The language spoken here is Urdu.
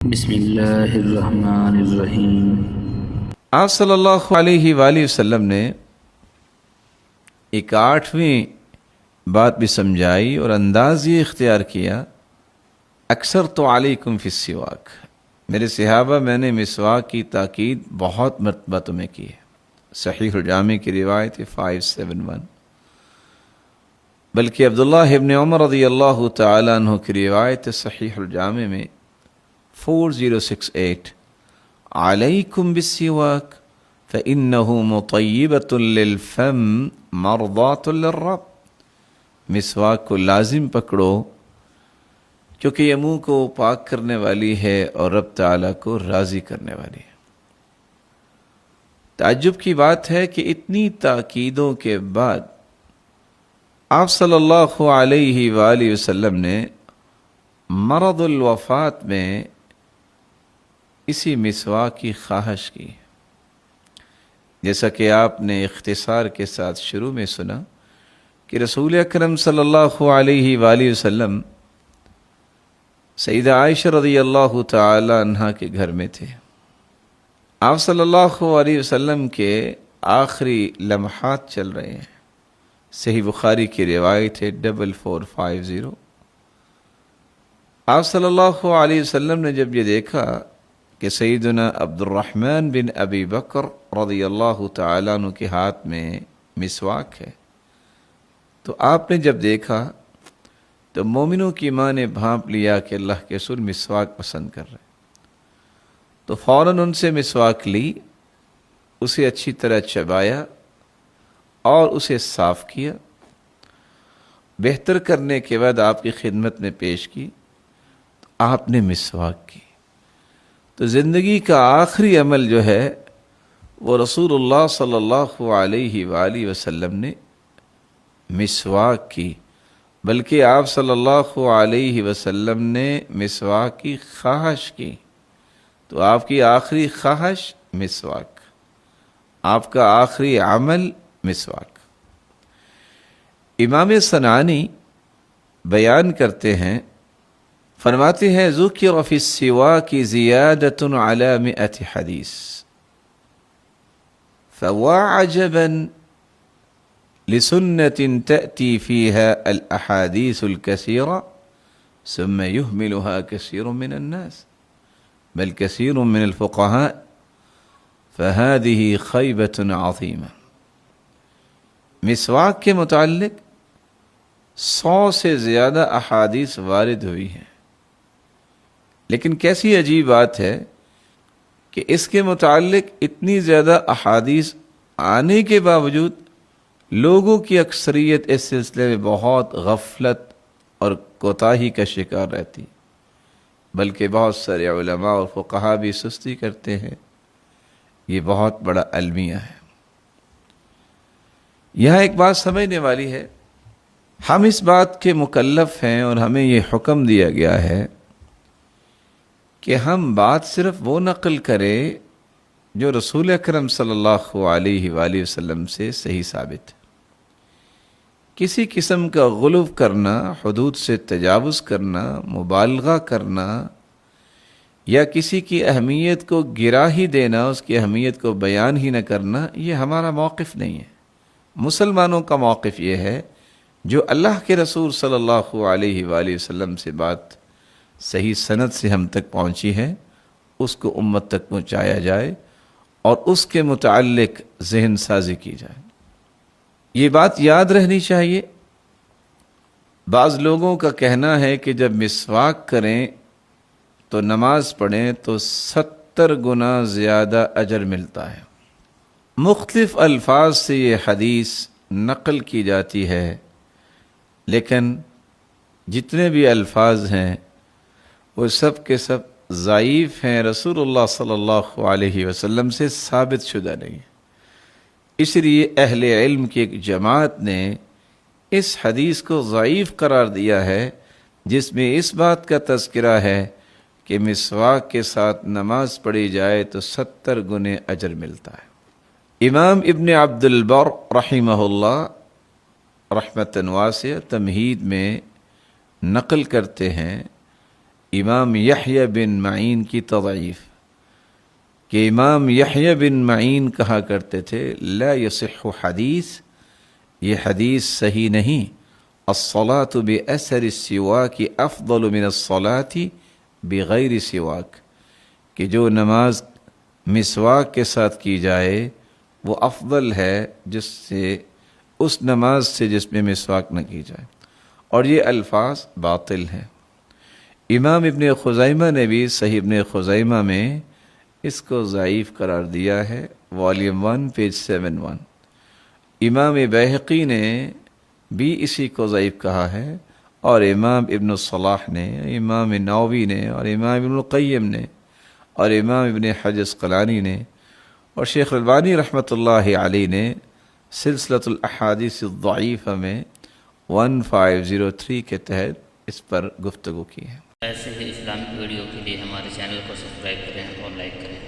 بسم اللہ الرحمن الرحیم۔ آپ صلی اللہ علیہ وآلہ وسلم نے ایک 8ویں بات بھی سمجھائی اور انداز یہ اختیار کیا، اکثر تو علیکم فی السواک، میرے صحابہ میں نے مسواک کی تاکید بہت مرتبہ تمہیں کی ہے۔ صحیح الجامع کی روایت ہے 571، بلکہ عبداللہ ابن عمر رضی اللہ تعالیٰ عنہ کی روایت ہے صحیح الجامع میں 4068، علیکم بالسواک فإنه مطیبۃ للفم مرضات للرب، مسواک کو لازم پکڑو کیونکہ یہ منہ کو پاک کرنے والی ہے اور رب تعالیٰ کو راضی کرنے والی ہے۔ تعجب کی بات ہے کہ اتنی تاکیدوں کے بعد آپ صلی اللہ علیہ وآلہ وسلم نے مرض الوفات میں اسی مسواک کی خواہش کی، جیسا کہ آپ نے اختصار کے ساتھ شروع میں سنا کہ رسول اکرم صلی اللہ علیہ وآلہ وسلم سیدہ عائشہ رضی اللہ تعالی عنہا کے گھر میں تھے۔ آپ صلی اللہ علیہ وسلم کے آخری لمحات چل رہے ہیں، صحیح بخاری کی روایت ہے 4450۔ آپ صلی اللہ علیہ وسلم نے جب یہ دیکھا کہ سیدنا عبد الرحمن بن ابی بکر رضی اللہ تعالیٰ عنہ کے ہاتھ میں مسواک ہے، تو آپ نے جب دیکھا تو مومنوں کی ماں نے بھانپ لیا کہ اللہ کے رسول مسواک پسند کر رہے، تو فوراً ان سے مسواک لی، اسے اچھی طرح چبایا اور اسے صاف کیا، بہتر کرنے کے بعد آپ کی خدمت میں پیش کی تو آپ نے مسواک کی۔ تو زندگی کا آخری عمل جو ہے وہ رسول اللہ صلی اللہ علیہ وآلہ وسلم نے مسواک کی، بلکہ آپ صلی اللہ علیہ وسلم نے مسواک کی خواہش کی۔ تو آپ کی آخری خواہش مسواک، آپ کا آخری عمل مسواک۔ امام صنعانی بیان کرتے ہیں، فرماتے ہیں ذکر فی السواک زیادۃ علی 100 حدیث فواعجبا لسنة تأتي فيها الأحاديث الكثيرة ثم يهملها كثير من الناس بل كثير من الفقهاء فهذه خيبة عظيمة۔ مسواک کے متعلق 100 سے زیادہ احادیث وارد ہوئی ہیں، لیکن کیسی عجیب بات ہے کہ اس کے متعلق اتنی زیادہ احادیث آنے کے باوجود لوگوں کی اکثریت اس سلسلے میں بہت غفلت اور کوتاہی کا شکار رہتی، بلکہ بہت سارے علماء اور فقہا بھی سستی کرتے ہیں۔ یہ بہت بڑا المیہ ہے۔ یہاں ایک بات سمجھنے والی ہے، ہم اس بات کے مکلف ہیں اور ہمیں یہ حکم دیا گیا ہے کہ ہم بات صرف وہ نقل کریں جو رسول اکرم صلی اللہ علیہ وآلہ وسلم سے صحیح ثابت ہے۔ کسی قسم کا غلو کرنا، حدود سے تجاوز کرنا، مبالغہ کرنا یا کسی کی اہمیت کو گرا ہی دینا، اس کی اہمیت کو بیان ہی نہ کرنا، یہ ہمارا موقف نہیں ہے۔ مسلمانوں کا موقف یہ ہے جو اللہ کے رسول صلی اللہ علیہ وآلہ وسلم سے بات صحیح سند سے ہم تک پہنچی ہے، اس کو امت تک پہنچایا جائے اور اس کے متعلق ذہن سازی کی جائے۔ یہ بات یاد رہنی چاہیے، بعض لوگوں کا کہنا ہے کہ جب مسواک کریں تو نماز پڑھیں تو 70 گنا زیادہ اجر ملتا ہے۔ مختلف الفاظ سے یہ حدیث نقل کی جاتی ہے، لیکن جتنے بھی الفاظ ہیں وہ سب کے سب ضعیف ہیں، رسول اللہ صلی اللہ علیہ وسلم سے ثابت شدہ نہیں ہیں۔ اس لیے اہل علم کی ایک جماعت نے اس حدیث کو ضعیف قرار دیا ہے، جس میں اس بات کا تذکرہ ہے کہ مسواک کے ساتھ نماز پڑھی جائے تو 70 گنے اجر ملتا ہے۔ امام ابن عبد البر رحمہ اللہ رحمتاً واسعہ تمہید میں نقل کرتے ہیں امام یحییٰ بن معین کی تضعیف کہ امام یحییٰ بن معین کہا کرتے تھے لا یصح حدیث، یہ حدیث صحیح نہیں، الصلاة بأثر السواک افضل من الصلاة بغیر سواک، کہ جو نماز مسواک کے ساتھ کی جائے وہ افضل ہے جس سے اس نماز سے جس میں مسواک نہ کی جائے، اور یہ الفاظ باطل ہیں۔ امام ابن خزیمہ نے بھی صحیح ابن خزیمہ میں اس کو ضعیف قرار دیا ہے، والیوم 1 پیج 71۔ امام بیہقی نے بھی اسی کو ضعیف کہا ہے، اور امام ابن الصلاح نے، امام نووی نے، اور امام ابن القیم نے، اور امام ابن حجر عسقلانی نے، اور شیخ البانی رحمۃ اللہ علیہ نے سلسلۃ الاحادیث الضعیفہ میں 1503 کے تحت اس پر گفتگو کی ہے۔ ایسے ہی اسلامک ویڈیو کے لیے ہمارے چینل کو سبسکرائب کریں اور لائک کریں۔